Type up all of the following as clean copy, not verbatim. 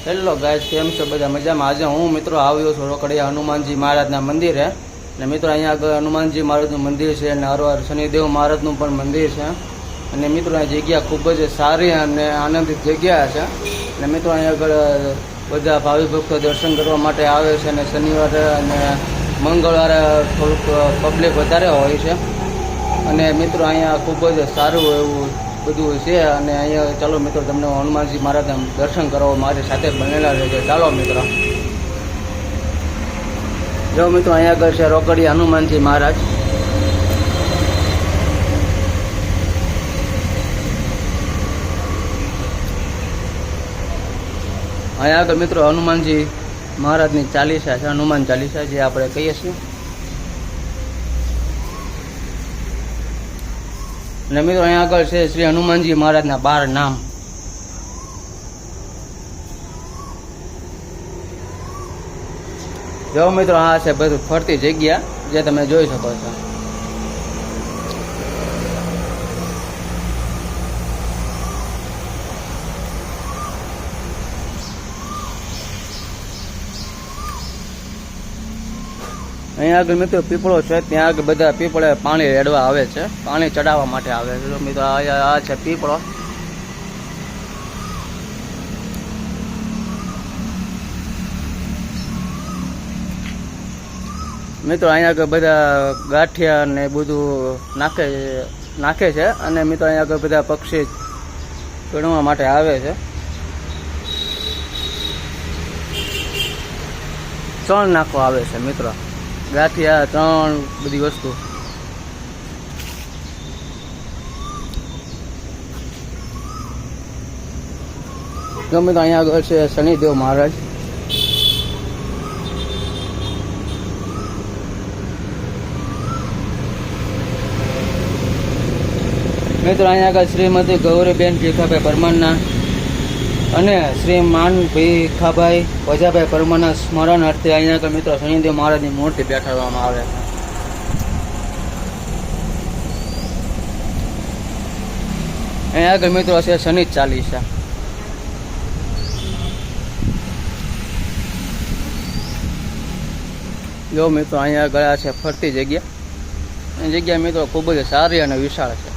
Hello guys, કેમ છો બધા મજામાં? આજે હું મિત્રો આવ્યો છું રોકડિયા હનુમાનજી મહારાજના મંદિરે. અને મિત્રો અહીંયા આગળ હનુમાનજી મહારાજનું મંદિર છે અને હરવાર શનિદેવ મહારાજનું પણ મંદિર છે. અને મિત્રો આ જગ્યા ખૂબ જ સારી અને આનંદિત જગ્યા છે. અને મિત્રો અહીંયા આગળ બધા ભાવિ ભક્તો દર્શન કરવા માટે આવે છે. અને શનિવારે અને મંગળવારે થોડુંક પબ્લિક વધારે હોય છે. અને મિત્રો અહીંયા ખૂબ જ સારું એવું બધું છે. અને અહીંયા ચાલો મિત્રો તમને હનુમાનજી મહારાજના દર્શન કરવા મારી સાથે બનેલા રહેજો. ચાલો મિત્રો. જો મિત્રો અહીંયા આગળ છે રોકડિયા હનુમાનજી મહારાજ. અહીંયા આગળ મિત્રો હનુમાનજી મહારાજની ચાલીસા છે, હનુમાન ચાલીસા જે આપણે કહીએ છીએ. અને મિત્રો અહીંયા આગળ છે શ્રી હનુમાનજી મહારાજના 12 નામ. જો મિત્રો આ છે બધું ફરતી જગ્યા જે તમે જોઈ શકો છો. અહીંયા આગળ મિત્રો પીપળો છે, ત્યાં આગળ બધા પીપળે પાણી રેડવા આવે છે, પાણી ચડાવવા માટે આવે છે. મિત્રો આ છે પીપળો. મિત્રો અહીંયા આગળ બધા ગાંઠિયા ને બધું નાખે છે. અને મિત્રો અહીંયા આગળ બધા પક્ષી ગણવા માટે આવે છે. ચણ નાખવા આવે છે મિત્રો, ગાંઠિયા ત્રણ બધી વસ્તુ. ગમે તો અહીંયા આગળ છે શનિદેવ મહારાજ. મિત્રો અહીંયા આગળ શ્રીમતી ગૌરીબેન ભીખાભાઈ પરમારના અને શ્રી માન ભીખાભાઈ વજાભાઈ પરમારના સ્મરણ અર્થે અહીંયા આગળ મિત્રો શનિદેવ મહારાજની મૂર્તિ બેઠાડવામાં આવે છે. અહીંયા આગળ મિત્રો છે શનિ ચાલીસા. જો મિત્રો અહીંયા આગળ છે ફરતી જગ્યા મિત્રો ખૂબ જ સારી અને વિશાળ છે.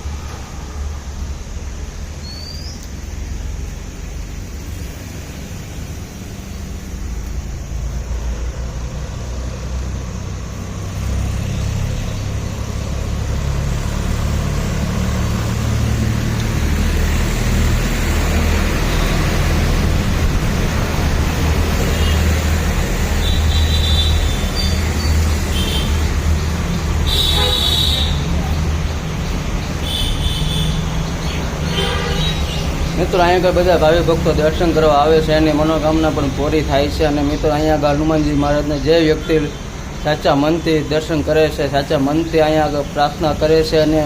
મિત્રો અહીંયા આગળ બધા ભાવિ ભક્તો દર્શન કરવા આવે છે, એની મનોકામના પણ પૂરી થાય છે. અને મિત્રો અહીંયા આગળ હનુમાનજી મહારાજને જે વ્યક્તિ સાચા મનથી દર્શન કરે છે, સાચા મનથી અહીંયા આગળ પ્રાર્થના કરે છે, અને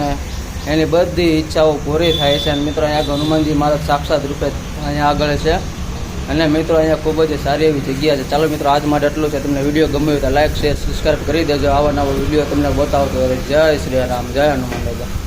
એની બધી ઈચ્છાઓ પૂરી થાય છે. અને મિત્રો અહીંયા આગળ હનુમાનજી મહારાજ સાક્ષાત રૂપે અહીંયા આગળ છે. અને મિત્રો અહીંયા ખૂબ જ સારી એવી જગ્યા છે. ચાલો મિત્રો આજ માટે એટલું છે. તમને વિડીયો ગમ્યો હોય તો લાઈક શેર સબસ્ક્રાઈબ કરી દેજો. આવા નવા વિડીયો તમને બતાવતો રહે. જય શ્રી રામ, જય હનુમાન દાદા.